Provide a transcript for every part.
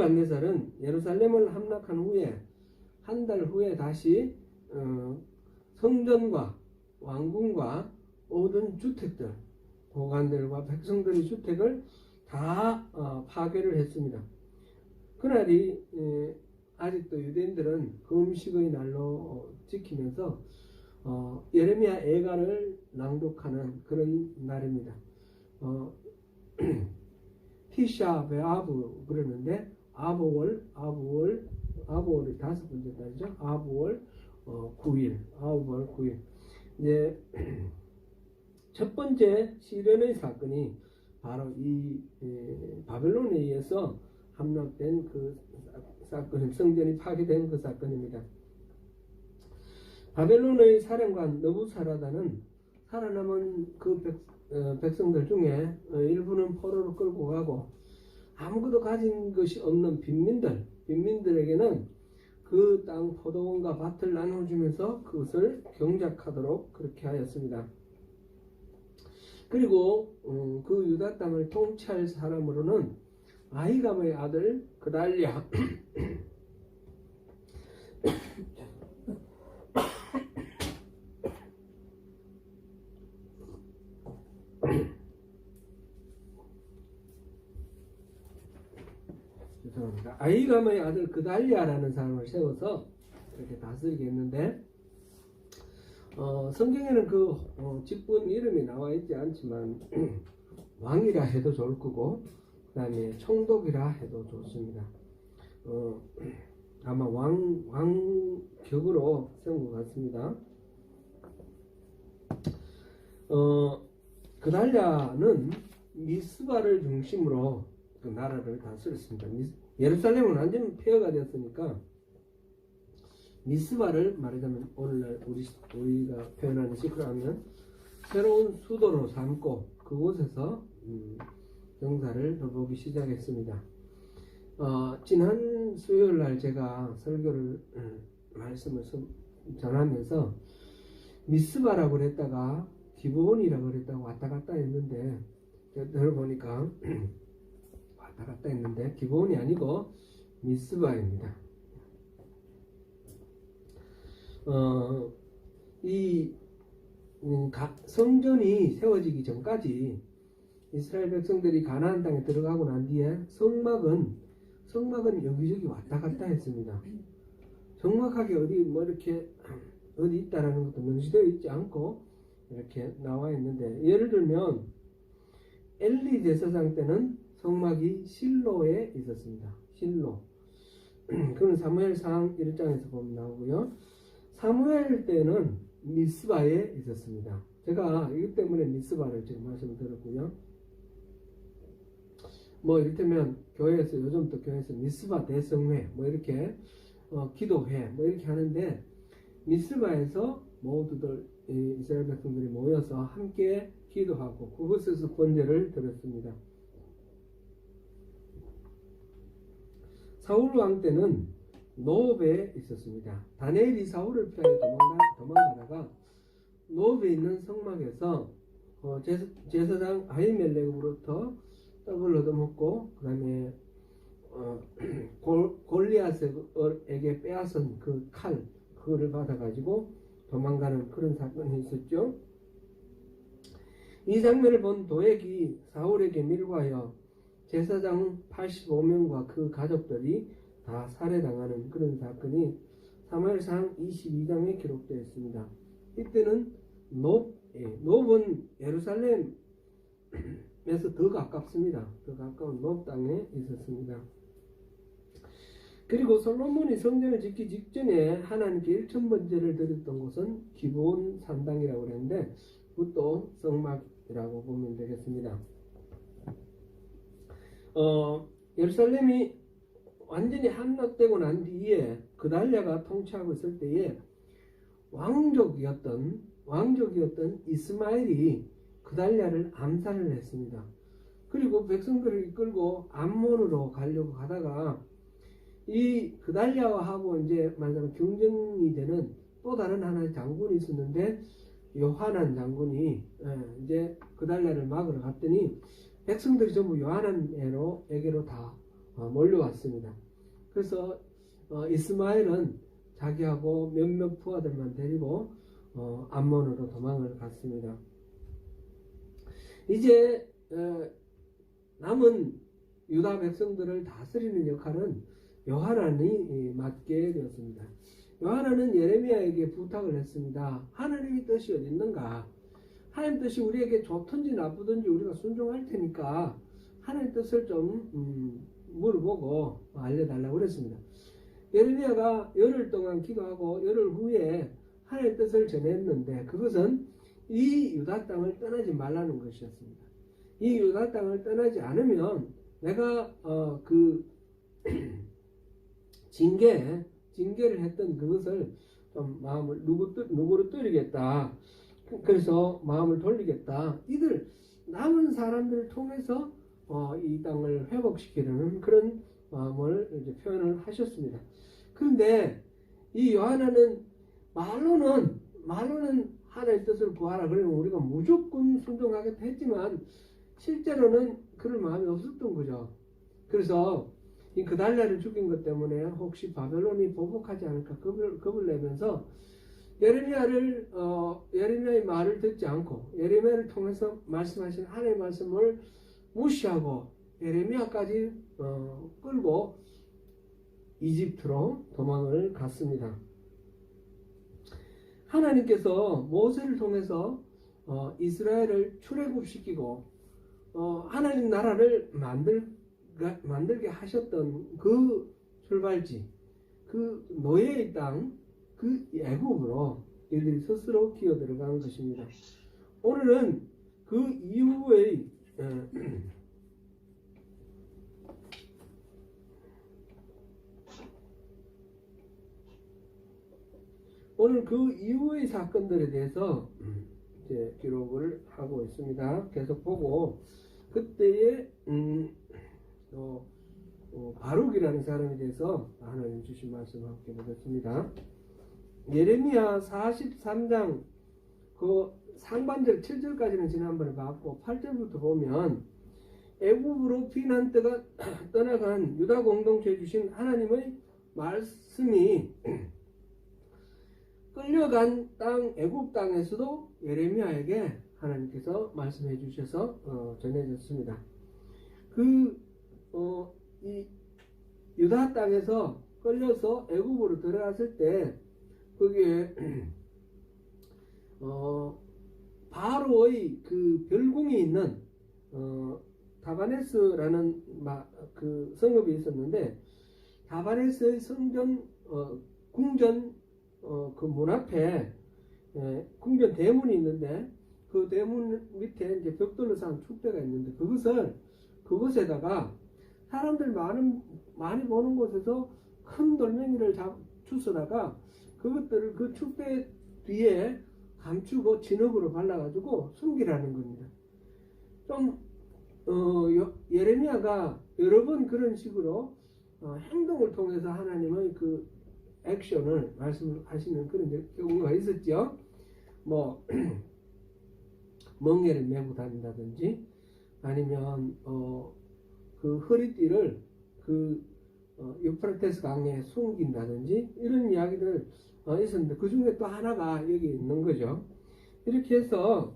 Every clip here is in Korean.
느부갓네살은 예루살렘을 함락한 후에 한 달 후에 다시 성전과 왕궁과 모든 주택들, 고관들과 백성들의 주택을 다 파괴를 했습니다. 그날이 아직도 유대인들은 금식의 날로 지키면서 예레미야 애가를 낭독하는 그런 날입니다. 티샤 베아브 그러는데 아브월이 다섯 번째 달이죠. 아브월 9일. 이제 첫 번째 시련의 사건이 바로 이 바벨론에 의해서 함락된 그 사건, 성전이 파괴된 그 사건입니다. 바벨론의 사령관 느부사라다는 살아남은 그 백성들 중에 일부는 포로로 끌고 가고 아무것도 가진 것이 없는 빈민들에게는 그 땅 포도원과 밭을 나눠주면서 그것을 경작하도록 그렇게 하였습니다. 그리고 그 유다 땅을 통치할 사람으로는 아히감의 아들 그달랴 죄송합니다. 아히감의 아들 그달랴라는 사람을 세워서 이렇게 다스리게 했는데 성경에는 그 직분 이름이 나와 있지 않지만 왕이라 해도 좋을 거고 그 다음에 총독이라 해도 좋습니다. 아마 왕격으로 세운 것 같습니다. 그달랴는 미스바를 중심으로 그 나라를 다스렸습니다. 예루살렘은 완전 폐허가 되었으니까 미스바를 말하자면 오늘날 우리가 표현하는 식으로 하면 새로운 수도로 삼고 그곳에서 정사를 해보기 시작했습니다. 지난 수요일날 제가 설교를 말씀을 전하면서 미스바라고 그랬다가 기브온이라고 그랬다가 왔다 갔다 했는데 들어보니까 왔다 갔다 했는데 기브온이 아니고 미스바입니다. 이 성전이 세워지기 전까지 이스라엘 백성들이 가나안 땅에 들어가고 난 뒤에 성막은 여기저기 왔다 갔다 했습니다. 정확하게 이렇게 어디 있다라는 것도 명시되어 있지 않고 이렇게 나와 있는데, 예를 들면 엘리 제사장 때는 성막이 실로에 있었습니다. 실로. 그건 사무엘상 1장에서 보면 나오고요. 사무엘 때는 미스바에 있었습니다. 제가 이것 때문에 미스바를 지금 말씀을 드렸고요. 이를테면 교회에서 요즘도 교회에서 미스바 대성회 이렇게 기도회 이렇게 하는데, 미스바에서 모두들 이스라엘 백성들이 모여서 함께 기도하고 그곳에서 권제를 드렸습니다. 사울 왕 때는 노브에 있었습니다. 다니엘이 사울을 피하여 도망가다가 노브에 있는 성막에서 제사장 아히멜렉으로부터 떡을 얻어먹고 그 다음에 골리앗에게 빼앗은 그 칼, 그거를 받아가지고 도망가는 그런 사건이 있었죠. 이 장면을 본 도액이 사울에게 밀고하여 제사장 85명과 그 가족들이 다 살해당하는 그런 사건이 사무엘상 22장에 기록되어 있습니다. 이때는 놉은 예루살렘에서 더 가깝습니다. 더 가까운 놉 땅에 있었습니다. 그리고 솔로몬이 성전을 짓기 직전에 하나님께 1,000번제를 드렸던 곳은 기브온 산당이라고 그랬는데 그것도 성막이라고 보면 되겠습니다. 예루살렘이 완전히 함락되고 난 뒤에 그달랴가 통치하고 있을 때에 왕족이었던 이스마엘이 그달랴를 암살을 했습니다. 그리고 백성들을 이끌고 암몬으로 가려고 하다가 이 그달랴하고 이제 말하자면 경쟁이 되는 또 다른 하나의 장군이 있었는데, 요하난 장군이 이제 그달랴를 막으러 갔더니 백성들이 전부 요하난에게로 다 몰려왔습니다. 그래서 이스마엘은 자기하고 몇몇 부하들만 데리고 암몬으로 도망을 갔습니다. 이제 남은 유다 백성들을 다스리는 역할은 요하난이 맡게 되었습니다. 요하난은 예레미야에게 부탁을 했습니다. 하나님의 뜻이 어디 있는가? 하나님 뜻이 우리에게 좋든지 나쁘든지 우리가 순종할 테니까 하나님 뜻을 좀 물어보고 알려달라고 그랬습니다. 예레미야가 열흘 동안 기도하고 열흘 후에 하나님 뜻을 전했는데 그것은 이 유다 땅을 떠나지 말라는 것이었습니다. 이 유다 땅을 떠나지 않으면 내가 징계를 했던 그것을 좀 마음을 누구로 뜨리겠다. 그래서 마음을 돌리겠다. 이들 남은 사람들을 통해서 이 땅을 회복시키려는 그런 마음을 이제 표현을 하셨습니다. 그런데 이 요하나는 말로는 하나님의 뜻을 구하라 그러면 우리가 무조건 순종하겠다 했지만 실제로는 그럴 마음이 없었던 거죠. 그래서 이 그달랴를 죽인 것 때문에 혹시 바벨론이 보복하지 않을까 겁을 내면서 예레미야의 말을 듣지 않고 예레미야를 통해서 말씀하신 하나님의 말씀을 무시하고 예레미야까지 끌고 이집트로 도망을 갔습니다. 하나님께서 모세를 통해서 이스라엘을 출애굽시키고 하나님 나라를 만들게 하셨던 그 출발지, 그 노예의 땅, 그 애굽으로 이들이 스스로 기어 들어간 것입니다. 오늘은 그 이후의 사건들에 대해서 이제 기록을 하고 있습니다. 계속 보고 그때의 바룩이라는 사람에 대해서 하나님 주신 말씀 함께 보겠습니다. 예레미야 43장 그 상반절 7절까지는 지난번에 봤고 8절부터 보면 애굽으로 피난 때가 떠나간 유다 공동체에 주신 하나님의 말씀이 끌려간 땅 애굽 땅에서도 예레미야에게 하나님께서 말씀해 주셔서 전해졌습니다. 이 유다 땅에서 끌려서 애굽으로 들어갔을 때 거기에 바로의 그 별궁이 있는 다바네스라는 그 성읍이 있었는데 다바네스의 성전 궁전 그 문 앞에 궁전 대문이 있는데 그 대문 밑에 이제 벽돌로 쌓은 축대가 있는데 그것에다가 사람들 많이 보는 곳에서 큰 돌멩이를 주워다가 그것들을 그 축대 뒤에 감추고 진흙으로 발라가지고 숨기라는 겁니다. 좀 예레미야가 여러 번 그런 식으로 행동을 통해서 하나님의 그 액션을 말씀하시는 그런 경우가 있었죠. 뭐 멍에를 메고 다닌다든지 아니면 그 허리띠를 그 유프라테스 강에 숨긴다든지 이런 이야기들 있었는데 그 중에 또 하나가 여기 있는 거죠. 이렇게 해서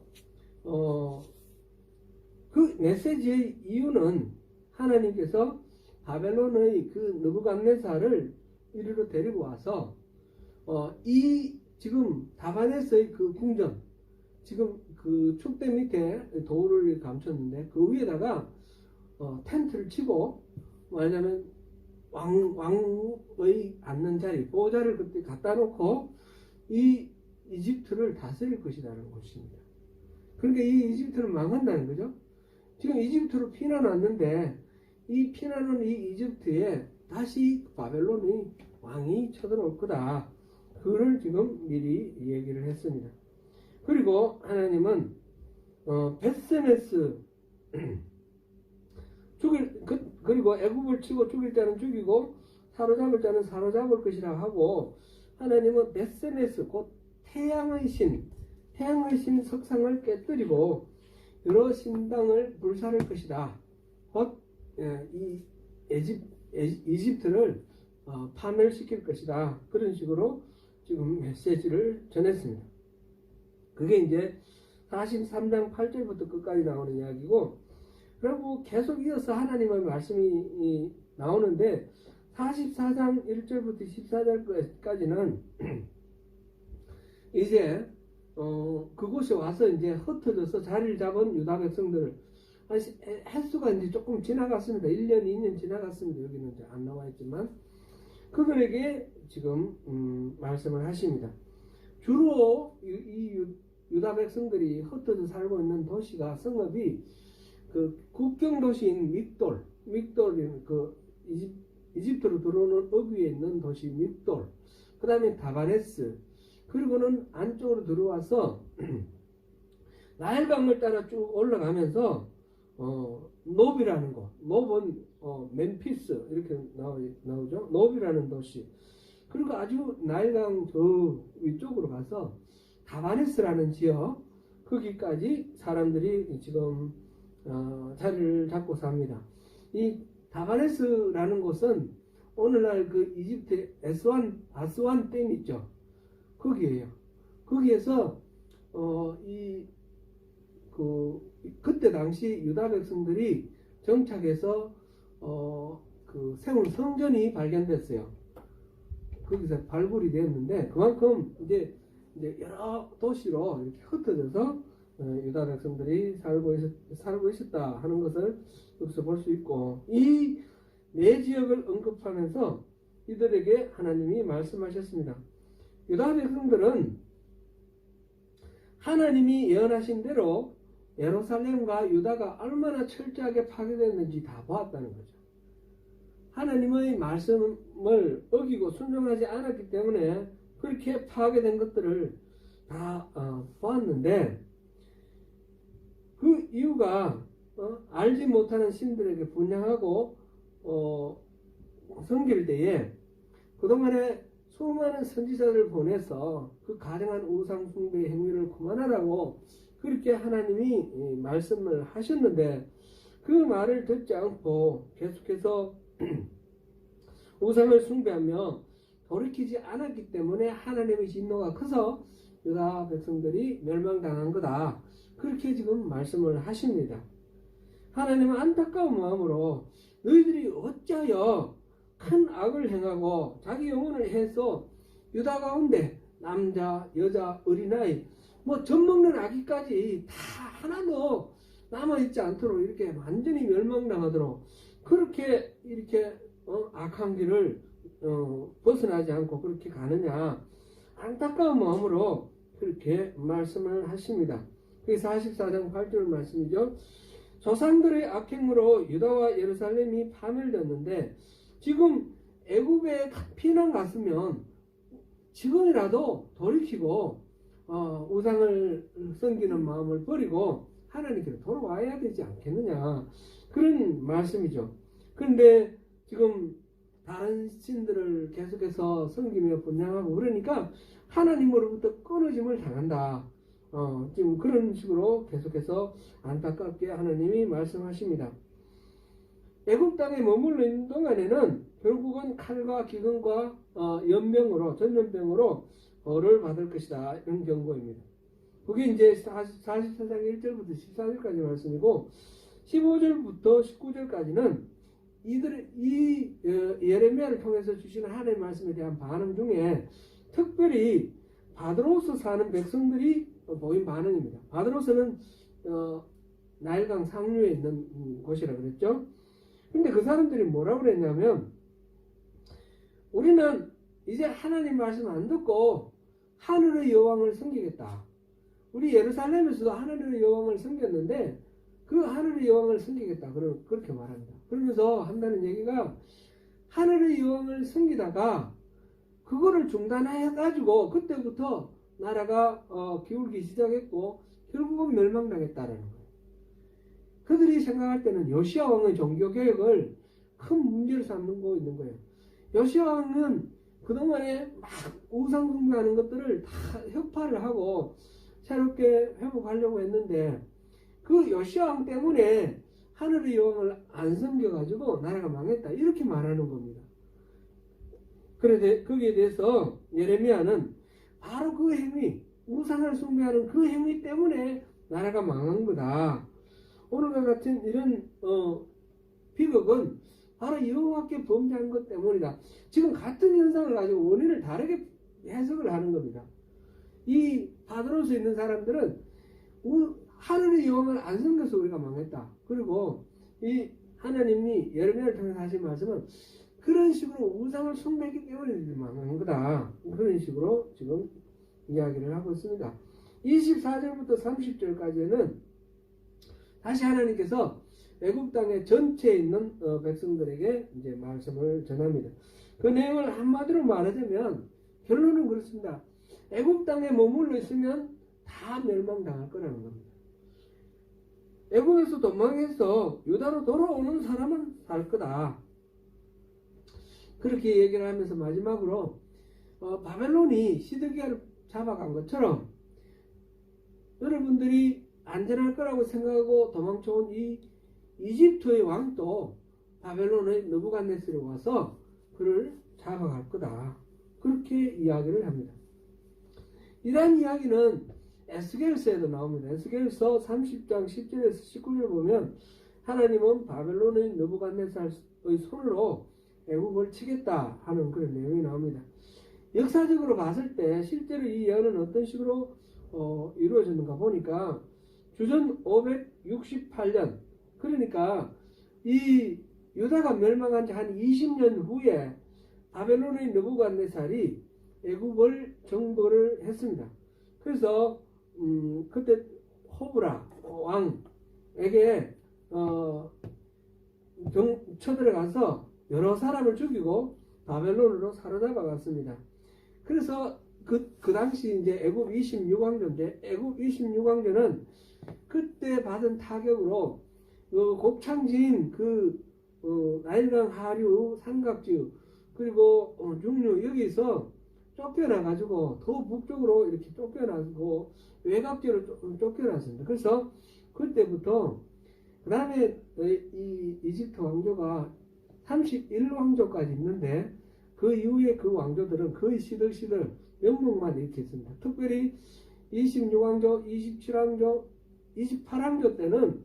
그 메시지의 이유는 하나님께서 바벨론의 그 느부갓네살을 이리로 데리고 와서 이 지금 다바네스의 그 궁전 지금 그 축대 밑에 돌을 감췄는데 그 위에다가 텐트를 치고 뭐냐면 왕의 앉는 자리 보좌를 그때 갖다 놓고 이 이집트를 다스릴 것이라는 것입니다. 그러니까 이 이집트는 망한다는 거죠. 지금 이집트로 피난 왔는데 이 피난온 이 이집트에 다시 바벨론의 왕이 쳐들어올 거다. 그걸 지금 미리 얘기를 했습니다. 그리고 하나님은 벳세메스 그리고 애굽을 치고 죽일 자는 죽이고 사로잡을 자는 사로잡을 것이라 하고 하나님은 벳세메스 곧 태양의 신 석상을 깨뜨리고 여러 신당을 불사를 것이다. 곧 이 이집트를 파멸시킬 것이다. 그런 식으로 지금 메시지를 전했습니다. 그게 이제 43장 8절부터 끝까지 나오는 이야기고, 그리고 계속 이어서 하나님의 말씀이 나오는데 44장 1절부터 14절까지는 이제 그곳에 와서 이제 흩어져서 자리를 잡은 유다 백성들, 횟수가 이제 조금 지나갔습니다. 1년, 2년 지나갔습니다. 여기는 이제 안 나와 있지만 그들에게 지금 말씀을 하십니다. 주로 이 유다 백성들이 흩어져 살고 있는 도시가 성읍이 그 국경 도시인 믹돌 그 이집트로 들어오는 어귀에 있는 도시 믹돌, 그 다음에 다바네스, 그리고는 안쪽으로 들어와서 나일강을 따라 쭉 올라가면서 노비라는 곳, 노브는 멤피스 이렇게 나오죠. 노비라는 도시. 그리고 아주 나일강 저 위쪽으로 가서 다바네스라는 지역, 거기까지 사람들이 지금 자리를 잡고 삽니다. 이 다바네스라는 곳은 오늘날 그 이집트 아스완 댐 있죠. 거기에요. 거기에서 그때 당시 유다 백성들이 정착해서 그 세운 성전이 발견됐어요. 거기서 발굴이 되었는데, 그만큼 이제 여러 도시로 이렇게 흩어져서 유다 백성들이 살고 있었다 하는 것을 여기서 볼 수 있고, 이 네 지역을 언급하면서 이들에게 하나님이 말씀하셨습니다. 유다 백성들은 하나님이 예언하신 대로 예루살렘과 유다가 얼마나 철저하게 파괴됐는지 다 보았다는 거죠. 하나님의 말씀을 어기고 순종하지 않았기 때문에 그렇게 파괴된 것들을 다 보았는데, 그 이유가 알지 못하는 신들에게 분양하고 섬길 때에 그동안에 수많은 선지자들을 보내서 그 가증한 우상 숭배 행위를 그만하라고 그렇게 하나님이 말씀을 하셨는데, 그 말을 듣지 않고 계속해서 우상을 숭배하며 돌이키지 않았기 때문에 하나님의 진노가 커서 유다 백성들이 멸망당한 거다. 그렇게 지금 말씀을 하십니다. 하나님은 안타까운 마음으로 너희들이 어찌하여 큰 악을 행하고 자기 영혼을 해서 유다 가운데 남자, 여자, 어린아이, 젖먹는 아기까지 다 하나도 남아있지 않도록 이렇게 완전히 멸망당하도록 그렇게 이렇게 악한 길을 벗어나지 않고 그렇게 가느냐, 안타까운 마음으로 그렇게 말씀을 하십니다. 그게 44장 8절 말씀이죠. 조상들의 악행으로 유다와 예루살렘이 파멸됐는데, 지금 애굽에 피난 갔으면 지금이라도 돌이키고 우상을 섬기는 마음을 버리고 하나님께로 돌아와야 되지 않겠느냐, 그런 말씀이죠. 그런데 지금 다른 신들을 계속해서 섬기며 분양하고 그러니까 하나님으로부터 끊어짐을 당한다. 지금 그런 식으로 계속해서 안타깝게 하나님이 말씀하십니다. 애굽 땅에 머물러 있는 동안에는 결국은 칼과 기근과 전염병으로 벌을 받을 것이다, 이런 경고입니다. 그게 이제 44장 1절부터 14절까지 말씀이고, 15절부터 19절까지는 이 예레미야를 통해서 주시는 하나님의 말씀에 대한 반응 중에 특별히 바드로스 사는 백성들이 보인 반응입니다. 바드로스는 나일강 상류에 있는 곳이라고 그랬죠. 근데 그 사람들이 뭐라고 그랬냐면, 우리는 이제 하나님 말씀 안 듣고 하늘의 여왕을 섬기겠다. 우리 예루살렘에서도 하늘의 여왕을 섬겼는데 그 하늘의 여왕을 섬기겠다. 그렇게 말합니다. 그러면서 한다는 얘기가, 하늘의 여왕을 섬기다가 그거를 중단해가지고 그때부터 나라가 기울기 시작했고 결국은 멸망당했다라는 거예요. 그들이 생각할 때는 요시야 왕의 종교개혁을 큰 문제로 삼고 있는 거예요. 요시야 왕은 그동안에 막 우상 숭배하는 것들을 다 혁파를 하고 새롭게 회복하려고 했는데, 그 요시야 왕 때문에 하늘의 여왕을 안 섬겨가지고 나라가 망했다 이렇게 말하는 겁니다. 그런데 거기에 대해서 예레미야는 바로 그 행위, 우상을 숭배하는 그 행위 때문에 나라가 망한 거다. 오늘과 같은 이런 비극은 바로 여호와께 범죄한 것 때문이다. 지금 같은 현상을 가지고 원인을 다르게 해석을 하는 겁니다. 이 바벨론에 있는 사람들은 하늘의 여왕을 안 섬겨서 우리가 망했다. 그리고 이 하나님이 예레미야를 통해서 하신 말씀은 그런 식으로 우상을 숭배했기 때문에 망한 거다. 그런 식으로 지금 이야기를 하고 있습니다. 24절부터 30절까지는 다시 하나님께서 애굽 땅의 전체에 있는 백성들에게 이제 말씀을 전합니다. 그 내용을 한마디로 말하자면 결론은 그렇습니다. 애굽 땅에 머물러 있으면 다 멸망당할 거라는 겁니다. 애굽에서 도망해서 유다로 돌아오는 사람은 살 거다. 그렇게 얘기를 하면서 마지막으로 바벨론이 시드기야를 잡아간 것처럼 여러분들이 안전할 거라고 생각하고 도망쳐온 이 이집트의 왕도 바벨론의 느부갓네살이 와서 그를 잡아갈 거다. 그렇게 이야기를 합니다. 이러한 이야기는 에스겔서에도 나옵니다. 에스겔서 30장 10절에서 19절 보면 하나님은 바벨론의 느부갓네살의 손으로 애굽을 치겠다 하는 그런 내용이 나옵니다. 역사적으로 봤을 때 실제로 이 예언은 어떤 식으로 이루어졌는가 보니까 주전 568년 그러니까 이 유다가 멸망한 지 한 20년 후에 바벨론의 느부갓네살이 애굽을 정복을 했습니다. 그래서 그때 호브라 왕에게 쳐들어가서 여러 사람을 죽이고 바벨론으로 사로잡아 갔습니다. 그래서 그 당시 이제 애굽 26왕조인데 애굽 26왕조는 그때 받은 타격으로 곱창진 나일강 하류 삼각지구 그리고 중류 여기서 쫓겨나가지고 더 북쪽으로 이렇게 쫓겨나고 외곽지로 쫓겨났습니다. 그래서 그때부터 그 다음에 이 이집트 왕조가 31왕조까지 있는데 그 이후에 그 왕조들은 거의 시들시들 영국만 이렇게 있습니다. 특별히 26왕조, 27왕조, 28왕조 때는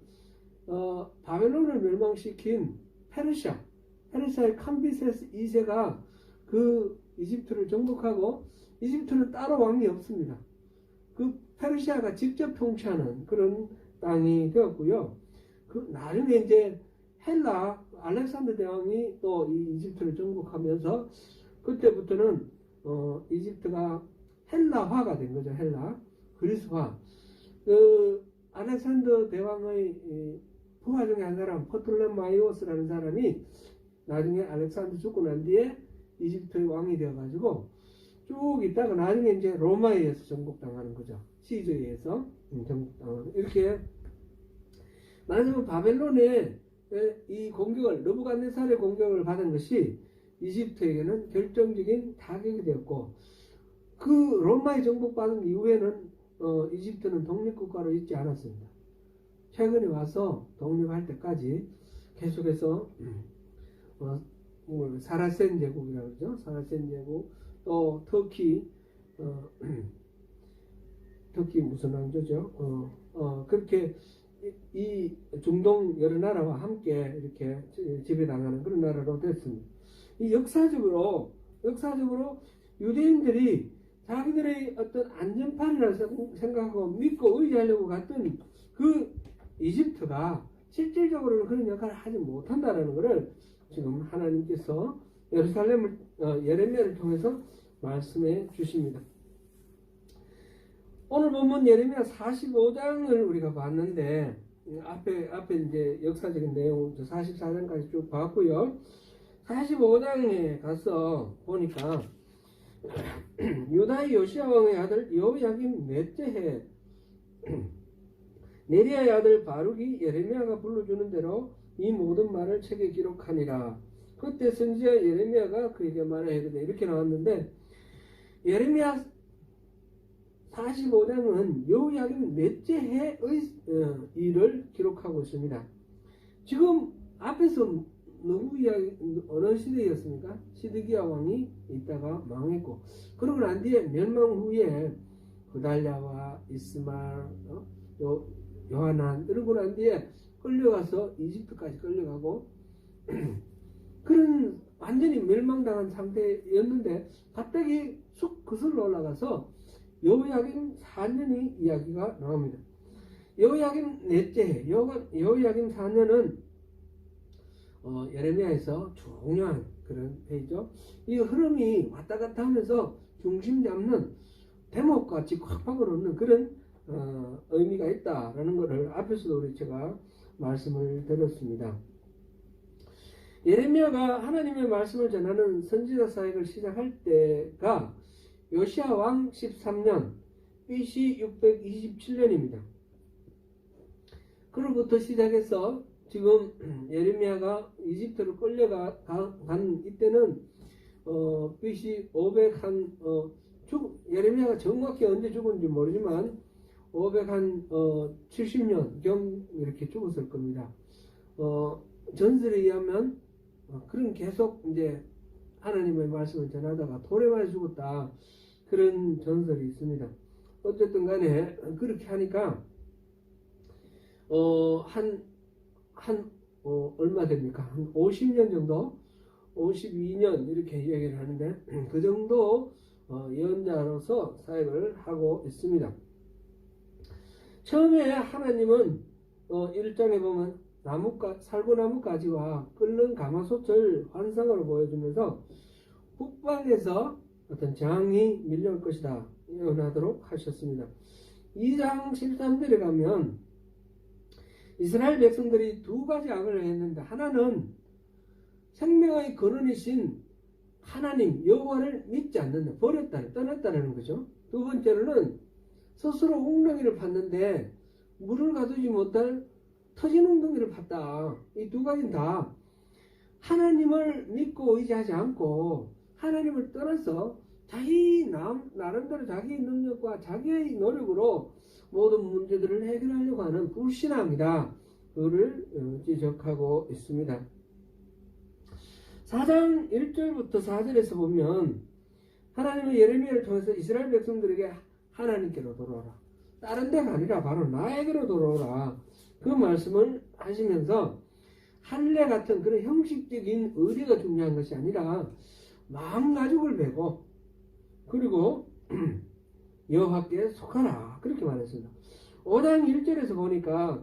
바벨론을 멸망시킨 페르시아의 캄비세스 2세가 그 이집트를 정복하고 이집트는 따로 왕이 없습니다. 그 페르시아가 직접 통치하는 그런 땅이 되었고요. 그 나중에 이제 헬라 알렉산더 대왕이 또 이 이집트를 정복하면서 그때부터는 이집트가 헬라화가 된 거죠. 그리스화. 그 알렉산더 대왕의 부하 중에 한 사람 포톨레마이오스라는 사람이 나중에 알렉산더 죽고 난 뒤에 이집트의 왕이 되어가지고 쭉 있다가 나중에 이제 로마에 의해서 정복당하는 거죠. 시저에 의해서 정복당하는 이렇게 마지막 바벨론의 이 공격을 느부갓네살의 공격을 받은 것이 이집트에게는 결정적인 타격이 되었고 그 로마에 정복받은 이후에는 이집트는 독립국가로 있지 않았습니다. 최근에 와서 독립할 때까지 계속해서 사라센 제국이라고 그러죠. 사라센 제국 또 터키 무슨 왕조죠? 그렇게 이 중동 여러 나라와 함께 이렇게 지배당하는 그런 나라로 됐습니다. 이 역사적으로 유대인들이 자기들의 어떤 안전판이라고 생각하고 믿고 의지하려고 갔던 그 이집트가 실질적으로는 그런 역할을 하지 못한다라는 것을 지금 하나님께서 예레미야를 통해서 말씀해 주십니다. 오늘 본문 예레미야 45장을 우리가 봤는데 앞에 이제 역사적인 내용 44장까지 쭉 봤고요. 45장에 가서 보니까 유다의 요시야 왕의 아들 여호야김 넷째 해 네리야의 아들 바룩이 예레미야가 불러주는 대로 이 모든 말을 책에 기록하니라. 그때 선지자 예레미야가 그에게 말하였다. 이렇게 나왔는데 예레미야 45장은 여호야김 넷째 해의 일을 기록하고 있습니다. 지금 앞에서 누구 이야기, 어느 시대였습니까? 시드기야 왕이 있다가 망했고, 그러고 난 뒤에 멸망 후에 그달랴와 이스말, 요하난 이러고 난 뒤에 끌려가서 이집트까지 끌려가고 그런 완전히 멸망당한 상태였는데 갑자기 쑥 거슬러 올라가서 여호야김 4년의 이야기가 나옵니다. 여호야김 넷째 해, 여호야김 4년은 예레미야에서 중요한 그런 해이죠. 이 흐름이 왔다 갔다 하면서 중심 잡는 대목같이 콱 박아놓는 그런 의미가 있다라는 것을 앞에서도 우리 제가 말씀을 드렸습니다. 예레미야가 하나님의 말씀을 전하는 선지자 사역을 시작할 때가 요시야 왕 13년 BC 627년입니다. 그로부터 시작해서 지금 예레미야가 이집트로 끌려간 이때는 BC 500 예레미야가 정확히 언제 죽은지 모르지만 570년경 이렇게 죽었을 겁니다. 전설에 의하면 그런 계속 이제 하나님의 말씀을 전하다가 돌에 맞아 죽었다, 그런 전설이 있습니다. 어쨌든 간에 그렇게 하니까 얼마 됩니까? 한 50년 정도, 52년 이렇게 얘기를 하는데 그 정도 예언자로서 사역을 하고 있습니다. 처음에 하나님은 1장에 보면 살구나무 가지와 끓는 가마솥을 환상으로 보여주면서 북방에서 어떤 재앙이 밀려올 것이다 예언하도록 하셨습니다. 2장 13절에 가면 이스라엘 백성들이 두 가지 악을 했는데, 하나는 생명의 근원이신 하나님 여호와를 믿지 않는다, 떠났다는 거죠. 두 번째로는 스스로 웅덩이를 팠는데 물을 가두지 못할 터진 웅덩이를 팠다. 이 두 가지는 다 하나님을 믿고 의지하지 않고 하나님을 떠나서 자기 나름대로 자기 능력과 자기의 노력으로 모든 문제들을 해결하려고 하는 불신앙이다. 그를 지적하고 있습니다. 4장 1절부터 4절에서 보면 하나님은 예레미야를 통해서 이스라엘 백성들에게 하나님께로 돌아오라, 다른 데가 아니라 바로 나에게로 돌아오라, 그 말씀을 하시면서 할례 같은 그런 형식적인 의례가 중요한 것이 아니라 마음가짐을 배고 그리고 여호와께 속하라, 그렇게 말했습니다. 5장 1절에서 보니까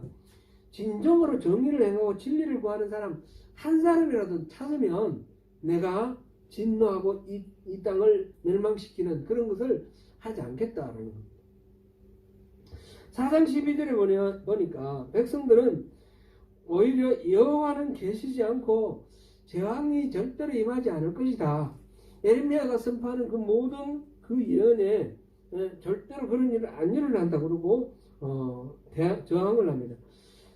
진정으로 정의를 행하고 진리를 구하는 사람 한 사람이라도 찾으면 내가 진노하고 이 땅을 멸망시키는 그런 것을 하지 않겠다라는 겁니다. 4장 12절에 보니까 백성들은 오히려 여호와는 계시지 않고 재앙이 절대로 임하지 않을 것이다. 예레미야가 선포하는 그 모든 그 예언에 절대로 그런 일은 안 일어난다 그러고 저항을 합니다.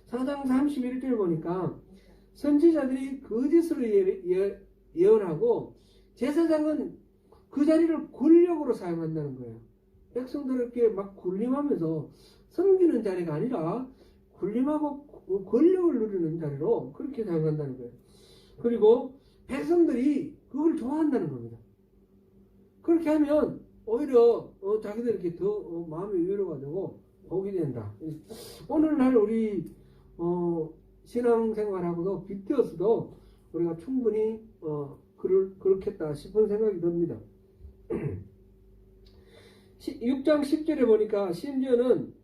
4장 31절 보니까 선지자들이 거짓으로 예언하고 제사장은 그 자리를 권력으로 사용한다는 거예요. 백성들에게 막 군림하면서 섬기는 자리가 아니라 군림하고 권력을 누리는 자리로 그렇게 사용한다는 거예요. 그리고 백성들이 그걸 좋아한다는 겁니다. 그렇게 하면 오히려 자기들에게 더 마음의 위로가 되고 복이 된다. 오늘날 우리 신앙생활하고도 빗대어서도 우리가 충분히 그렇겠다 싶은 생각이 듭니다. 6장 10절에 보니까 심지어는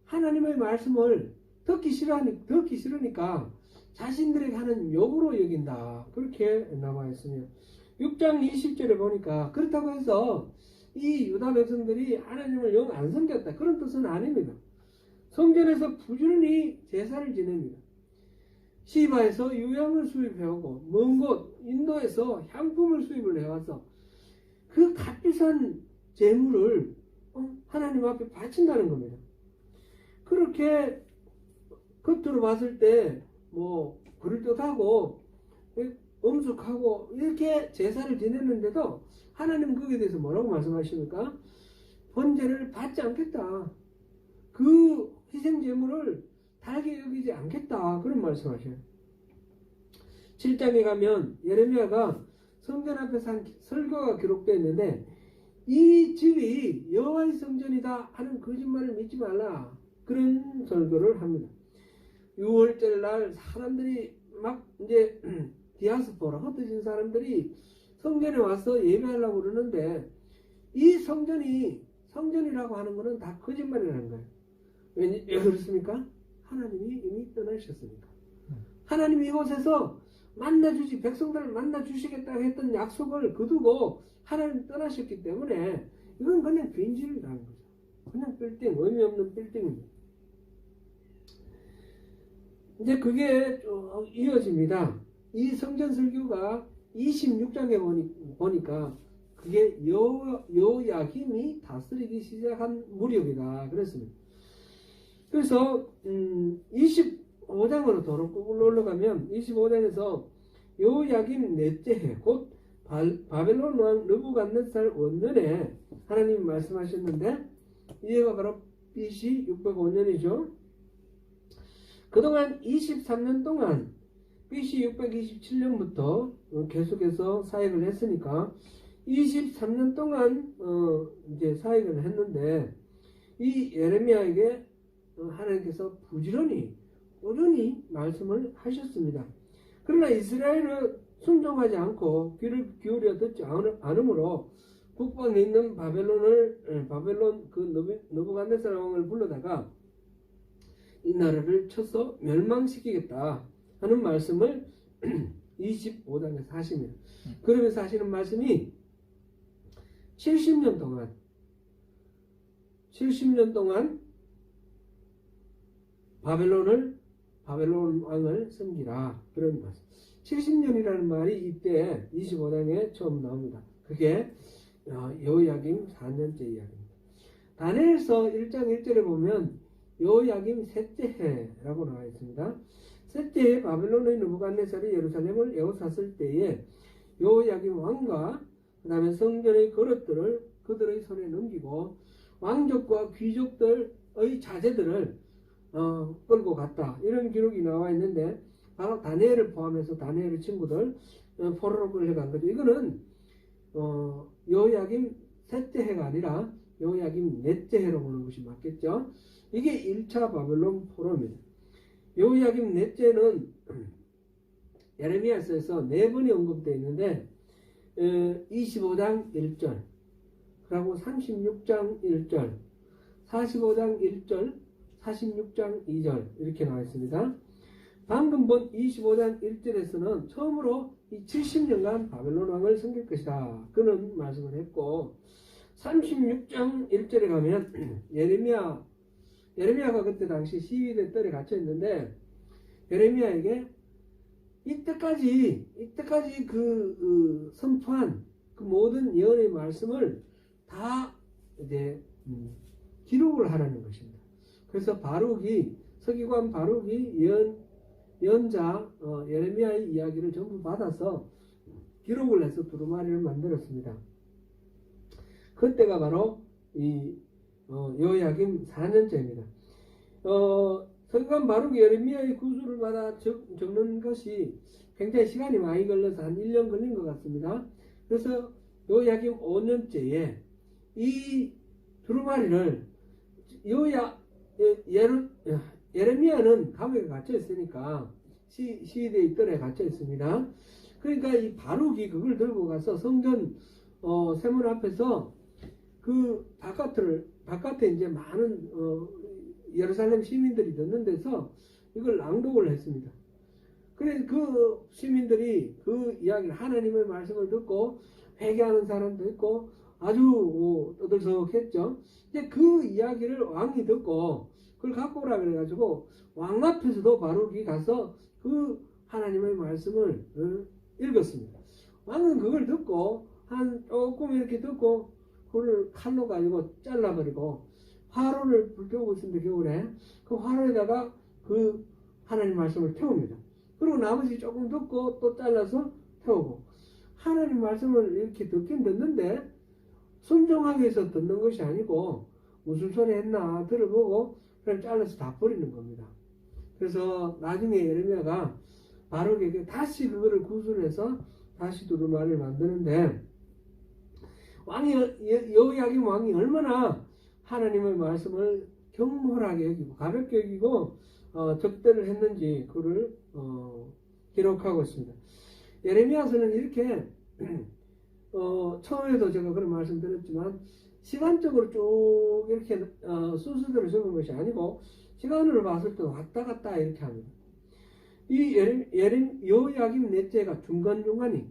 하나님의 말씀을 듣기 싫으니까 자신들에게 하는 욕으로 여긴다, 그렇게 나와 있으며 6장 20절에 보니까 그렇다고 해서 이 유다 백성들이 하나님을 영 안 섬겼다, 그런 뜻은 아닙니다. 성전에서 부지런히 제사를 지냅니다. 시바에서 유향을 수입해오고 먼 곳 인도에서 향품을 수입을 해와서 그 값비싼 재물을 하나님 앞에 바친다는 겁니다. 그렇게 겉으로 봤을 때 그럴듯하고 엄숙하고 이렇게 제사를 지냈는데도 하나님 거기에 대해서 뭐라고 말씀하십니까? 번제를 받지 않겠다, 그 희생 제물을 달게 여기지 않겠다, 그런 말씀하셔요. 7장에 가면 예레미야가 성전 앞에서 한 설교가 기록되어 있는데 이 집이 여호와의 성전이다 하는 거짓말을 믿지 말라 그런 설교를 합니다. 6월절 날 사람들이 막 이제 디아스포라 흩어진 사람들이 성전에 와서 예배하려고 그러는데 이 성전이라고 하는 것은 다 거짓말이라는 거예요. 왜 그렇습니까? 하나님이 이미 떠나셨으니까. 하나님이 이곳에서 백성들을 만나주시겠다고 했던 약속을 거두고 하나님 떠나셨기 때문에 이건 그냥 빈집이라는 거죠. 그냥 빌딩, 의미 없는 빌딩입니다. 이제 그게 쭉 이어집니다. 이 성전 설교가 26장에 보니까 그게 여호야김이 다스리기 시작한 무렵이다 그랬습니다. 그래서 25장으로 도로 꾹 올라가면 25장에서 여호야김 넷째 해 곧 바벨론 왕 느부갓네살 원년에 하나님이 말씀하셨는데 이해가 바로 BC 605년이죠. 그동안 23년 동안 BC 627년부터 계속해서 사역을 했으니까 23년 동안 이제 사역을 했는데 이 예레미야에게 하나님께서 부지런히 꾸준히 말씀을 하셨습니다. 그러나 이스라엘은 순종하지 않고 귀를 기울여 듣지 않으므로 북방에 있는 바벨론 그 느부갓네살 왕을 불러다가 이 나라를 쳐서 멸망시키겠다 하는 말씀을 25장에서 하십니다. 그러면서 하시는 말씀이 70년 동안 바벨론 왕을 섬기라 그런 말씀. 70년이라는 말이 이때 25장에 처음 나옵니다. 그게 여호야김 4년째 이야기입니다. 다니엘서 1장 1절에 보면 여호야김 셋째 해라고 나와 있습니다. 셋째 해 바벨론의 느부갓네살이 예루살렘을 에워쌌을 때에 여호야김 왕과 그 다음에 성전의 그릇들을 그들의 손에 넘기고 왕족과 귀족들의 자제들을 끌고 갔다. 이런 기록이 나와 있는데 바로 다니엘을 포함해서 다니엘의 친구들 포로로 끌려간 거죠. 이거는 여호야김 셋째 해가 아니라 여호야김 넷째 해로 보는 것이 맞겠죠. 이게 1차 바벨론 포로입니다. 여호야김 넷째는 예레미야서에서 4번이 언급되어 있는데 25장 1절 그리고 36장 1절 45장 1절 46장 2절 이렇게 나와 있습니다. 방금 본 25장 1절에서는 처음으로 이 70년간 바벨론 왕을 섬길 것이다 그런 말씀을 했고 36장 1절에 가면 예레미야가 그때 당시 시위대 뜰에 갇혀 있는데 예레미야에게 이때까지 그 선포한 그 모든 예언의 말씀을 다 이제 기록을 하라는 것입니다. 그래서 서기관 바룩이 예언자 예레미야의 이야기를 전부 받아서 기록을 해서 두루마리를 만들었습니다. 그때가 바로 이 여호야김 4년째입니다. 서기관 바룩이 예레미야의 구술을 받아 적는 것이 굉장히 시간이 많이 걸려서 한 1년 걸린 것 같습니다. 그래서 여호야김 5년째에 이 두루마리를 예레미야는 감옥에 갇혀 있으니까 시위대의 뜰에 갇혀 있습니다. 그러니까 이 바룩이 그걸 들고 가서 성전 세문 앞에서 그 바깥에 이제 많은 예루살렘 시민들이 듣는 데서 이걸 낭독을 했습니다. 그래서 그 시민들이 그 이야기를 하나님의 말씀을 듣고 회개하는 사람도 있고 아주 떠들썩했죠. 근데 그 이야기를 왕이 듣고 그걸 갖고 오라 그래가지고 왕 앞에서도 바룩이 가서 그 하나님의 말씀을 읽었습니다. 왕은 그걸 듣고 조금 이렇게 듣고 그걸 칼로 가지고 잘라버리고 화로를 불태우고 있습니다. 겨울에 그 화로에다가 그 하나님 말씀을 태웁니다. 그리고 나머지 조금 듣고 또 잘라서 태우고 하나님 말씀을 이렇게 듣긴 듣는데 순종하기 위해서 듣는 것이 아니고 무슨 소리 했나 들어보고 그냥 잘라서 다 버리는 겁니다. 그래서 나중에 예레미야가 바룩에게 다시 그거를 구술해서 다시 두루마리를 만드는데, 왕이 여호야김 왕이 얼마나 하나님의 말씀을 경홀하게 여기고 가볍게 여기고 적대를 했는지 그를 기록하고 있습니다. 예레미야서는 이렇게 처음에도 제가 그런 말씀 드렸지만 시간적으로 쭉 이렇게 순서대로 적은 것이 아니고 시간으로 봤을 때 왔다 갔다 이렇게 합니다. 이 여호야김 넷째가 중간중간이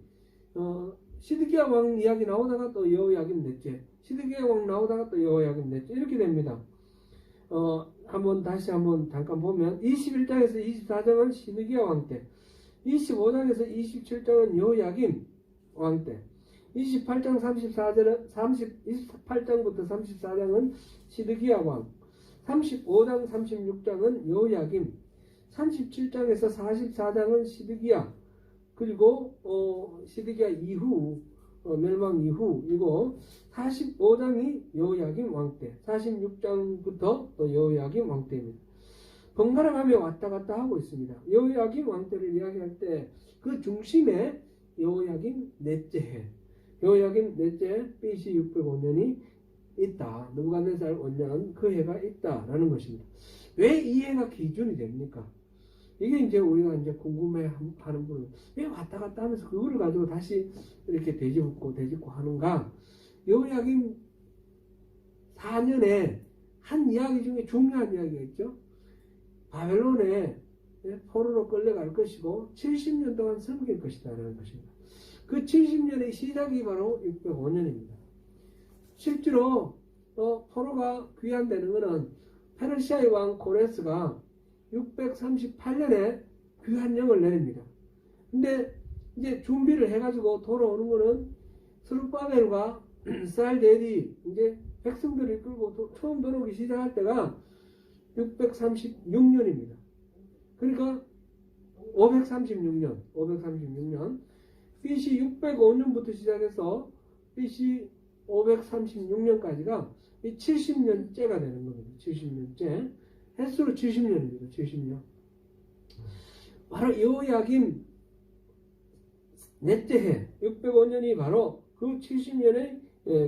시드기야 왕 이야기 나오다가 또 여호야김 넷째, 시드기야 왕 나오다가 또 여호야김 넷째 이렇게 됩니다. 다시 한번 잠깐 보면 21장에서 24장은 시드기야 왕 때, 25장에서 27장은 여호야김 왕 때, 28장부터 34장은 시드기야 왕, 35장 36장은 여호야김, 37장에서 44장은 시드기야, 그리고 시드기야 이후 멸망 이후이고 45장이 여호야김 왕 때, 46장부터 또 여호야김 왕 때입니다. 번갈아 가며 왔다 갔다 하고 있습니다. 여호야김 왕 때를 이야기할 때 그 중심에 여호야김 넷째 해, 여호야김 넷째 BC 605년이 있다. 느부갓네살 원년 그 해가 있다라는 것입니다. 왜 이 해가 기준이 됩니까? 이게 이제 우리가 이제 궁금해하는 분은 왜 왔다 갔다 하면서 그거를 가지고 다시 이렇게 되짚고 하는가? 여호야김 4년에 한 이야기 중에 중요한 이야기가 있죠. 바벨론에 포로로 끌려갈 것이고 70년 동안 섬길 것이다라는 것입니다. 그 70년의 시작이 바로 605년입니다. 실제로 포로가 귀환되는 것은 페르시아의 왕 고레스가 638년에 귀환령을 내립니다. 근데 이제 준비를 해가지고 돌아오는 거는 스룹바벨과 살데디 이제 백성들을 끌고 처음 돌아오기 시작할 때가 636년입니다. 그러니까 536년 BC 605년부터 시작해서 BC 536년까지가 이 70년째가 되는 겁니다. 70년째. 횟수로 70년입니다. 70년. 바로 여호야김 넷째 해 605년이 바로 그 70년의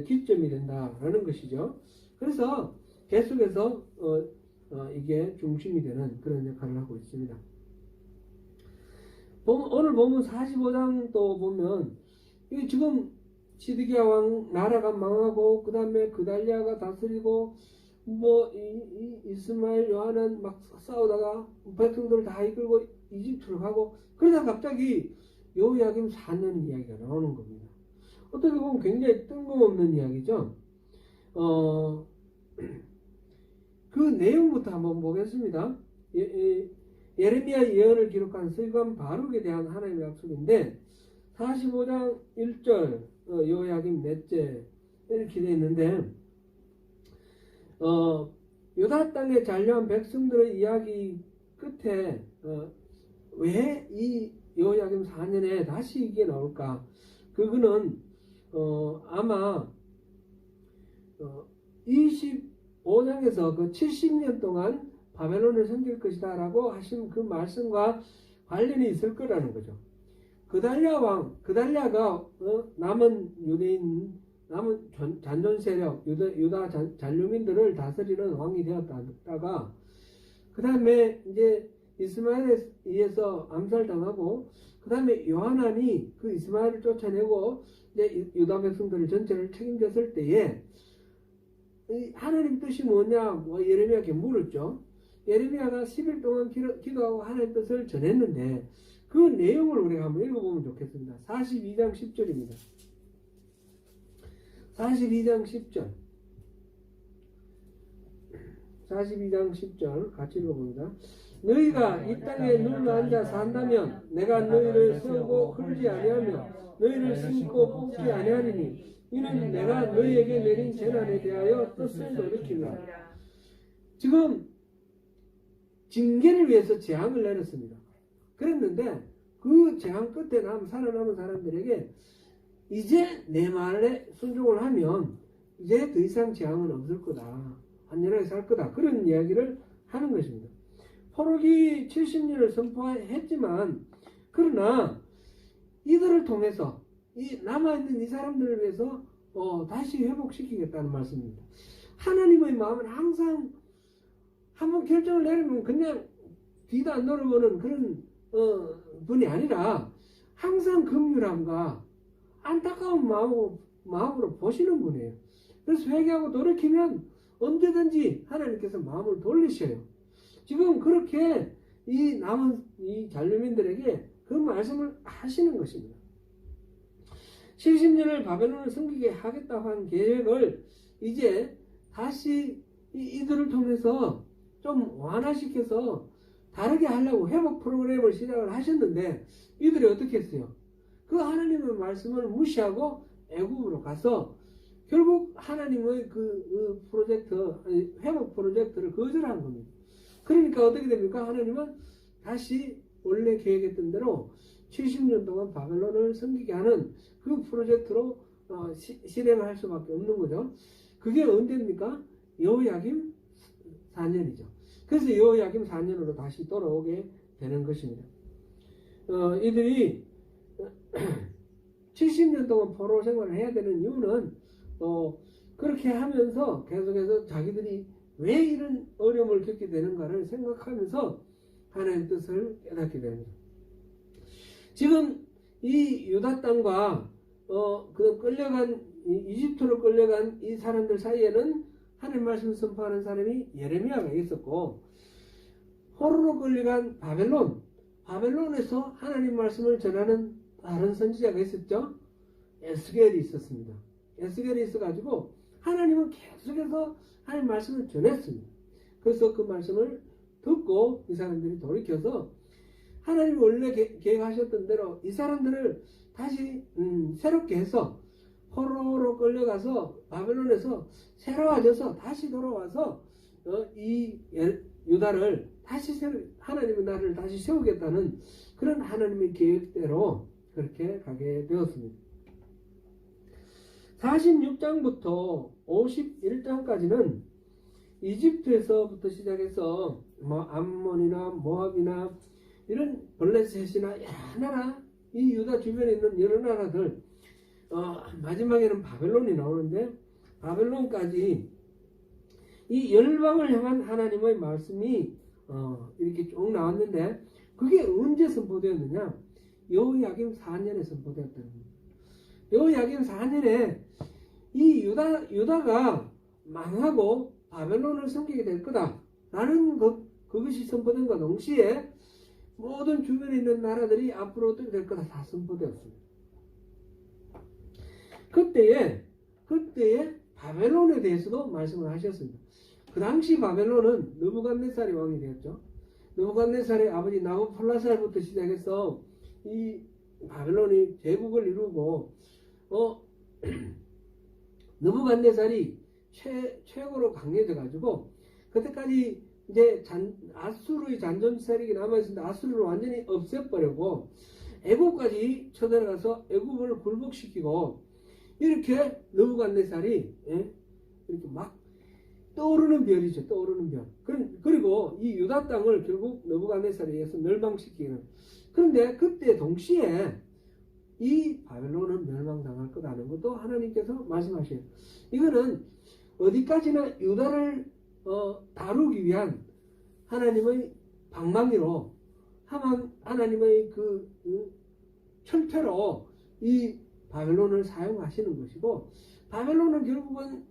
기점이 된다라는 것이죠. 그래서 계속해서 이게 중심이 되는 그런 역할을 하고 있습니다. 오늘 보면 45장 또 보면 이게 지금 시드기야 왕 나라가 망하고 그 다음에 그달리아가 다스리고 이스마엘 요한은 막 싸우다가 백성들을 다 이끌고 이집트로 가고 그러다 갑자기 여호야김 4년 이야기가 나오는 겁니다. 어떻게 보면 굉장히 뜬금없는 이야기죠. 그 내용부터 한번 보겠습니다. 예레미야 예언을 기록한 서기관 바룩에 대한 하나님의 약속인데 45장 1절 여호야김 넷째 이렇게 되어 있는데 유다 땅에 잔류한 백성들의 이야기 끝에 왜 이 여호야김 4년에 다시 이게 나올까? 그거는 아마 25장에서 그 70년 동안 바벨론을 섬길 것이다 라고 하신 그 말씀과 관련이 있을 거라는 거죠. 그달랴가 남은 유대인, 남은 잔존 세력, 유다 잔류민들을 다스리는 왕이 되었다가 그 다음에 이제 이스마엘에 의해서 암살당하고 그 다음에 요하난이 그 이스마엘을 쫓아내고 이제 유다 백성들을 전체를 책임졌을 때에 하나님 뜻이 뭐냐 예레미야에게 물었죠. 예레미야가 10일 동안 기도하고 하나님 뜻을 전했는데 그 내용을 우리가 한번 읽어보면 좋겠습니다. 42장 10절입니다. 42장 10절 42장 10절 같이 읽어봅니다. 너희가 이 땅에 눈을 앉아 산다면 내가 너희를 세우고 흐르지 아니하며 너희를 심고 뽑지 아니하리니 이는 내가 너희에게 내린 재난에 대하여 뜻을 돌이키라. 지금 징계를 위해서 재앙을 내렸습니다. 그랬는데 그 재앙 끝에 살아남은 사람들에게 이제 내 말에 순종을 하면 이제 더 이상 재앙은 없을 거다. 안전하게 살 거다. 그런 이야기를 하는 것입니다. 포로기 70년을 선포했지만 그러나 이들을 통해서 이 남아있는 이 사람들을 위해서 다시 회복시키겠다는 말씀입니다. 하나님의 마음은 항상 한번 결정을 내리면 그냥 뒤도 안 돌아보는 그런 분이 아니라 항상 긍휼함과 안타까운 마음으로 보시는 분이에요. 그래서 회개하고 돌이키면 언제든지 하나님께서 마음을 돌리셔요. 지금 그렇게 이 남은 이 잔류민들에게 그 말씀을 하시는 것입니다. 70년을 바벨론을 섬기게 하겠다고 한 계획을 이제 다시 이들을 통해서 좀 완화시켜서 다르게 하려고 회복 프로그램을 시작을 하셨는데 이들이 어떻게 했어요? 그 하나님의 말씀을 무시하고 애굽으로 가서 결국 하나님의 그 프로젝트, 회복 프로젝트를 거절한 겁니다. 그러니까 어떻게 됩니까? 하나님은 다시 원래 계획했던 대로 70년 동안 바벨론을 섬기게 하는 그 프로젝트로 실행할 수밖에 없는 거죠. 그게 언제입니까? 여호야김 4년이죠. 그래서 여호야김 4년으로 다시 돌아오게 되는 것입니다. 이들이 70년 동안 포로 생활을 해야 되는 이유는 그렇게 하면서 계속해서 자기들이 왜 이런 어려움을 겪게 되는가를 생각하면서 하나님의 뜻을 깨닫게 됩니다. 지금 이 유다 땅과 그 끌려간 이집트로 끌려간 이 사람들 사이에는 하나님 말씀을 선포하는 사람이 예레미야가 있었고, 포로로 끌려간 바벨론에서 하나님 말씀을 전하는 다른 선지자가 있었죠. 에스겔이 있었습니다. 에스겔이 있어가지고 하나님은 계속해서 하나님 말씀을 전했습니다. 그래서 그 말씀을 듣고 이 사람들이 돌이켜서 하나님이 원래 계획하셨던 대로 이 사람들을 다시 새롭게 해서 포로로 끌려가서 바벨론에서 새로워져서 다시 돌아와서 이 유다를 다시 하나님의 나라를 다시 세우겠다는 그런 하나님의 계획대로 그렇게 가게 되었습니다. 46장부터 51장까지는 이집트에서부터 시작해서 암몬이나 모압이나 이런 블레셋이나 여러 나라, 이 유다 주변에 있는 여러 나라들, 마지막에는 바벨론이 나오는데 바벨론까지 이 열방을 향한 하나님의 말씀이 이렇게 쭉 나왔는데 그게 언제 선포되었느냐? 여호야김 4년에 선포되었다는 겁니다. 여호야김 4년에 이 유다가 망하고 바벨론을 섬기게 될 거다라는 그것이 선포된과 동시에 모든 주변에 있는 나라들이 앞으로 어떻게 될 거다 다 선포되었습니다. 그때에 바벨론에 대해서도 말씀을 하셨습니다. 그 당시 바벨론은 느부갓네살이 왕이 되었죠. 느부갓네살의 아버지 나부콜라살부터 시작해서 이 바벨론이 제국을 이루고 느부갓네살이 최고로 강해져 가지고 그때까지 이제 아수르의 잔존 세력이 남아있었는데 아수르를 완전히 없애버리고 애국까지 쳐들어가서 애국을 굴복시키고 이렇게 느부갓네살이 이렇게 막 떠오르는 별이죠. 떠오르는 별. 그리고 이 유다 땅을 결국 느부갓네살에 의해서 멸망시키는. 그런데 그때 동시에 이 바벨론은 멸망당할 거라는 것도 하나님께서 말씀하셔요. 이거는 어디까지나 유다를 다루기 위한 하나님의 방망이로 하나님의 그 철퇴로 이 바벨론을 사용하시는 것이고, 바벨론은 결국은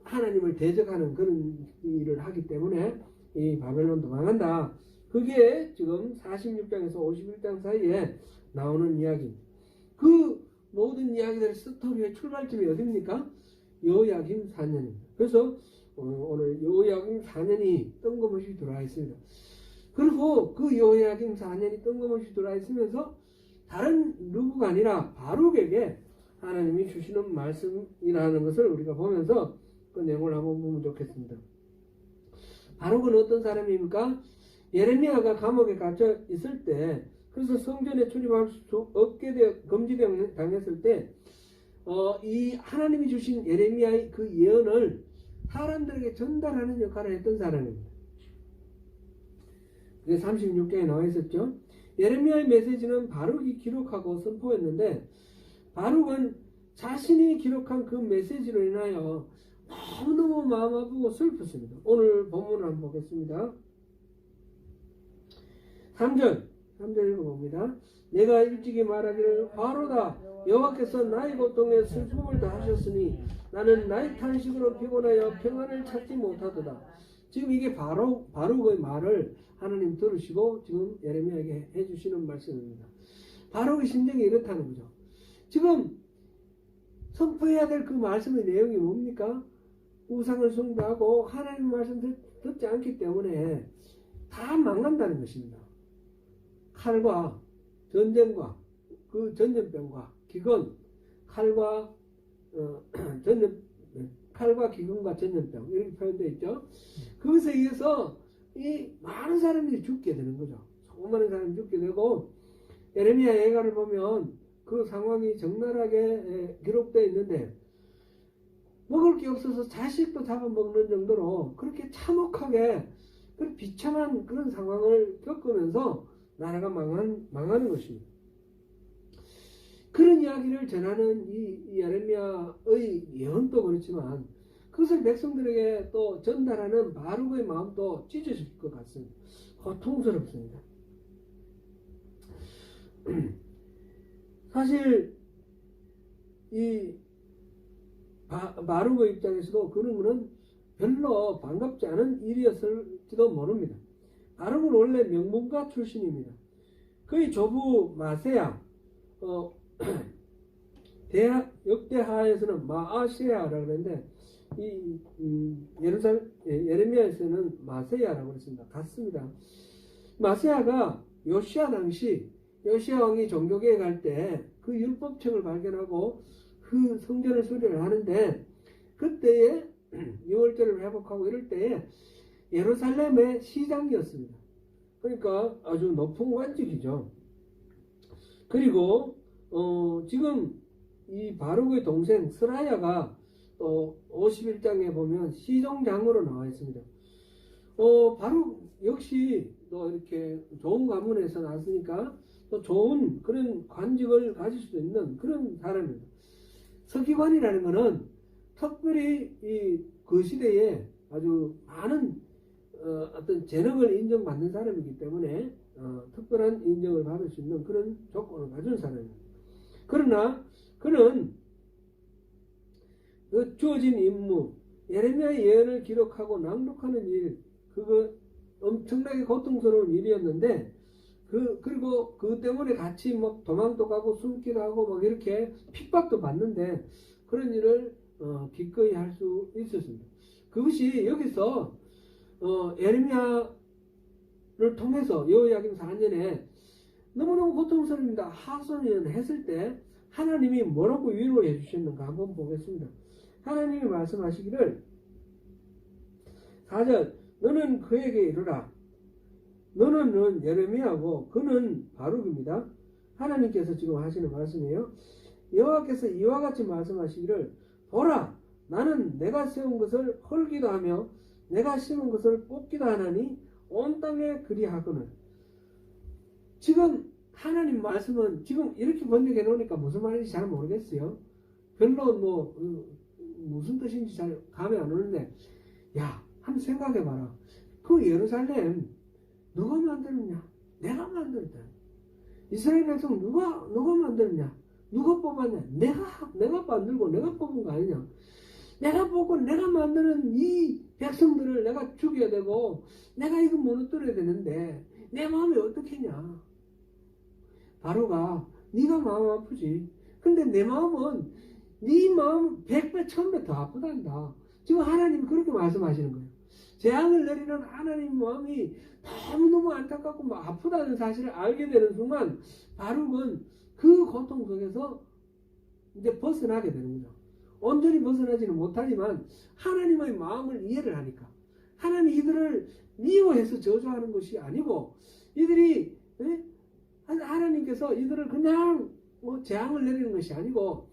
하나님을 대적하는 그런 일을 하기 때문에 이 바벨론도 망한다. 그게 지금 46장에서 51장 사이에 나오는 이야기입니다. 그 모든 이야기들의 스토리의 출발점이 어디입니까? 여호야김 4년입니다. 그래서 오늘 여호야김 4년이 뜬금없이 들어와 있습니다. 그리고 그 여호야김 4년이 뜬금없이 들어와 있으면서 다른 누구가 아니라 바룩에게 하나님이 주시는 말씀이라는 것을 우리가 보면서 그 내용을 한번 보면 좋겠습니다. 바룩은 어떤 사람입니까? 예레미야가 감옥에 갇혀 있을 때, 그래서 성전에 출입할 수 없게 되어 금지당했을 때 이 하나님이 주신 예레미야의 그 예언을 사람들에게 전달하는 역할을 했던 사람입니다. 그게 36장에 나와 있었죠. 예레미야의 메시지는 바룩이 기록하고 선포했는데 바룩은 자신이 기록한 그 메시지로 인하여 너무너무 마음 아프고 슬펐습니다. 오늘 본문을 한번 보겠습니다. 3절 읽어봅니다. 내가 일찍이 말하기를 바로다 여호와께서 나의 고통에 슬픔을 다하셨으니 나는 나의 탄식으로 피곤하여 평안을 찾지 못하도다. 지금 이게 바룩의 말을 하나님 들으시고 지금 예레미야에게 해주시는 말씀입니다. 바룩의 심정이 이렇다는 거죠. 지금 선포해야 될 그 말씀의 내용이 뭡니까? 우상을 숭배하고 하나님 말씀 듣지 않기 때문에 다 망한다는 것입니다. 칼과 전쟁과 그 전염병과 기근, 칼과 기근과 전염병 이렇게 표현되어 있죠. 그것에 의해서 이 많은 사람들이 죽게 되는 거죠. 수많은 사람이 죽게 되고 예레미야 예가를 보면 그 상황이 적나라하게 기록되어 있는데 먹을 게 없어서 자식도 잡아먹는 정도로 그렇게 참혹하게 그런 비참한 그런 상황을 겪으면서 나라가 망하는 것입니다. 그런 이야기를 전하는 이 예레미야의 예언도 그렇지만 그것을 백성들에게 또 전달하는 바룩의 마음도 찢어질 것 같습니다. 고통스럽습니다. 사실 이 바룩의 입장에서도 그런 것은 별로 반갑지 않은 일이었을지도 모릅니다. 바룩은 원래 명문가 출신입니다. 그의 조부 마세야 역대하에서는 마아세야라고 그러는데 이 예레미야에서는 마세야라고 그랬습니다. 같습니다. 마세야가 요시야 당시 요시야 왕이 종교계에 갈 때 그 율법책을 발견하고 그 성전을 수리를 하는데 그때에 유월절을 회복하고 이럴 때에 예루살렘의 시장이었습니다. 그러니까 아주 높은 관직이죠. 그리고 지금 이 바룩의 동생 스라야가 또 51장에 보면 시종장으로 나와 있습니다. 바룩 역시 또 이렇게 좋은 가문에서 나왔으니까 또 좋은 그런 관직을 가질 수 있는 그런 사람입니다. 서기관이라는 것은 특별히 그 시대에 아주 많은 어떤 재능을 인정받는 사람이기 때문에 특별한 인정을 받을 수 있는 그런 조건을 가진 사람입니다. 그러나 그는 그 주어진 임무, 예레미야의 예언을 기록하고 낭독하는 일, 그거 엄청나게 고통스러운 일이었는데 그리고 그 때문에 같이 막 도망도 가고 숨기도 하고 막 이렇게 핍박도 받는데 그런 일을 기꺼이 할 수 있었습니다. 그것이 여기서 예레미야를 통해서 여호야김 4년에 너무너무 고통스럽습니다. 하소연 했을 때 하나님이 뭐라고 위로해 주셨는가 한번 보겠습니다. 하나님이 말씀하시기를 4절 너는 그에게 이르라. 너는 예레미야고 그는 바룩입니다. 하나님께서 지금 하시는 말씀이에요. 여호와께서 이와 같이 말씀하시기를 보라 나는 내가 세운 것을 헐기도 하며 내가 심은 것을 뽑기도 하나니 온 땅에 그리하거늘. 지금 하나님 말씀은 지금 이렇게 번역해 놓으니까 무슨 말인지 잘 모르겠어요. 별로 무슨 뜻인지 잘 감이 안 오는데 야 한번 생각해 봐라. 그 예루살렘 누가 만들었냐? 내가 만들었다. 이스라엘 백성 누가 만들었냐? 누가 뽑았냐? 내가 만들고 내가 뽑은 거 아니냐? 내가 뽑고 내가 만드는 이 백성들을 내가 죽여야 되고 내가 이거 무너뜨려야 되는데 내 마음이 어떻겠냐? 바로가 네가 마음 아프지. 근데 내 마음은 네 마음 100배 1000배 더 아프단다. 지금 하나님이 그렇게 말씀하시는 거예요. 재앙을 내리는 하나님 마음이 너무너무 안타깝고 막 아프다는 사실을 알게 되는 순간 바룩은 그 고통 속에서 이제 벗어나게 되는 거죠. 온전히 벗어나지는 못하지만 하나님의 마음을 이해를 하니까 하나님이 이들을 미워해서 저주하는 것이 아니고 이들이 하나님께서 이들을 그냥 재앙을 내리는 것이 아니고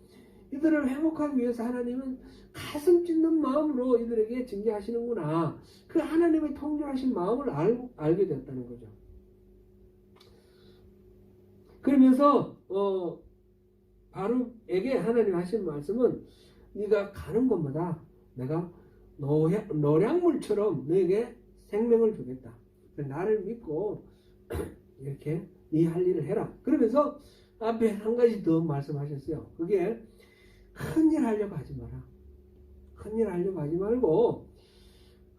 이들을 회복하기 위해서 하나님은 가슴 찢는 마음으로 이들에게 징계하시는구나. 그 하나님의 통렬하신 마음을 알게 되었다는 거죠. 그러면서 바룩에게 하나님 하신 말씀은 네가 가는 곳마다 내가 노량물처럼 너에게 생명을 주겠다. 나를 믿고 이렇게 네 할 일을 해라. 그러면서 앞에 한 가지 더 말씀하셨어요. 그게 큰일 하려고 하지 마라. 큰일 하려고 하지 말고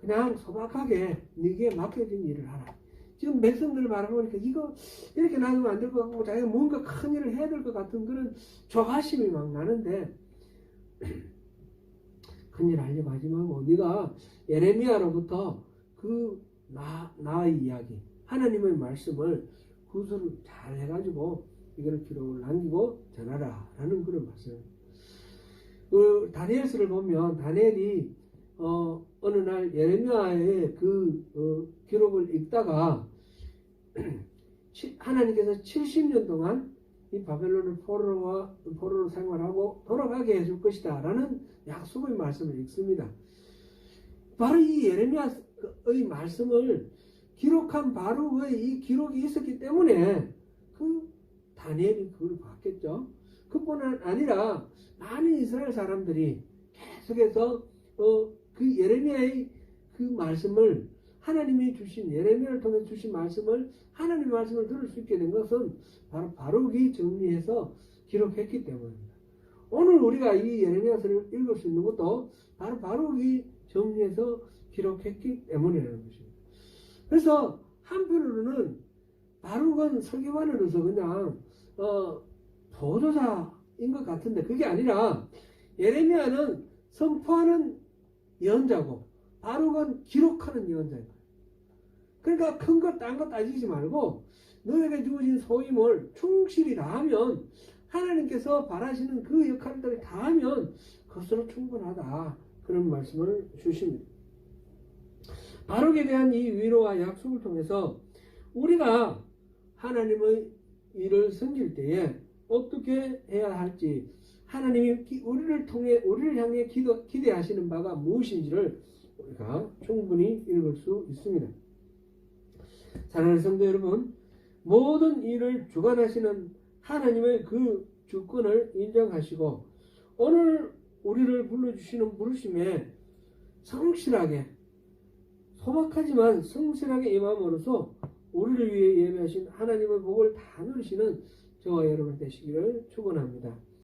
그냥 소박하게 네게 맡겨진 일을 하라. 지금 백성들을 바라보니까 이거 이렇게 놔두면 안 될 것 같고 자기가 뭔가 큰 일을 해야 될 것 같은 그런 조바심이 막 나는데 큰일 하려고 하지 말고 네가 예레미야로부터 그 나의 이야기 하나님의 말씀을 구술을 잘 해가지고 이걸 기록을 남기고 전하라 라는 그런 말씀입니다. 그 다니엘서를 보면 다니엘이 어느 날 예레미야의 그 기록을 읽다가 하나님께서 70년 동안 이 바벨론을 포로로 생활하고 돌아가게 해줄 것이다 라는 약속의 말씀을 읽습니다. 바로 이 예레미야의 말씀을 기록한 바룩의 이 기록이 있었기 때문에 그 다니엘이 그걸 봤겠죠. 그뿐 아니라 많은 이스라엘 사람들이 계속해서 그 예레미야의 그 말씀을 하나님이 주신 예레미야를 통해 주신 말씀을 하나님의 말씀을 들을 수 있게 된 것은 바로 바룩이 정리해서 기록했기 때문입니다. 오늘 우리가 이 예레미야서를 읽을 수 있는 것도 바로 바룩이 정리해서 기록했기 때문이라는 것입니다. 그래서 한편으로는 바룩은 설교관으로서 그냥 보조자인 것 같은데 그게 아니라 예레미야는 선포하는 예언자고 바룩은 기록하는 예언자예요. 그러니까 큰 것 딴 것 따지지 말고 너에게 주어진 소임을 충실히 다하면 하나님께서 바라시는 그 역할들을 다하면 그것으로 충분하다. 그런 말씀을 주십니다. 바룩에 대한 이 위로와 약속을 통해서 우리가 하나님의 일을 섬길 때에 어떻게 해야 할지 하나님이 우리를 향해 기대하시는 바가 무엇인지를 우리가 충분히 읽을 수 있습니다. 사랑하는 성도 여러분, 모든 일을 주관하시는 하나님의 그 주권을 인정하시고 오늘 우리를 불러주시는 부르심에 성실하게 소박하지만 성실하게 임함으로써 우리를 위해 예배하신 하나님의 복을 다 누리시는 저와 여러분 되시기를 축원합니다.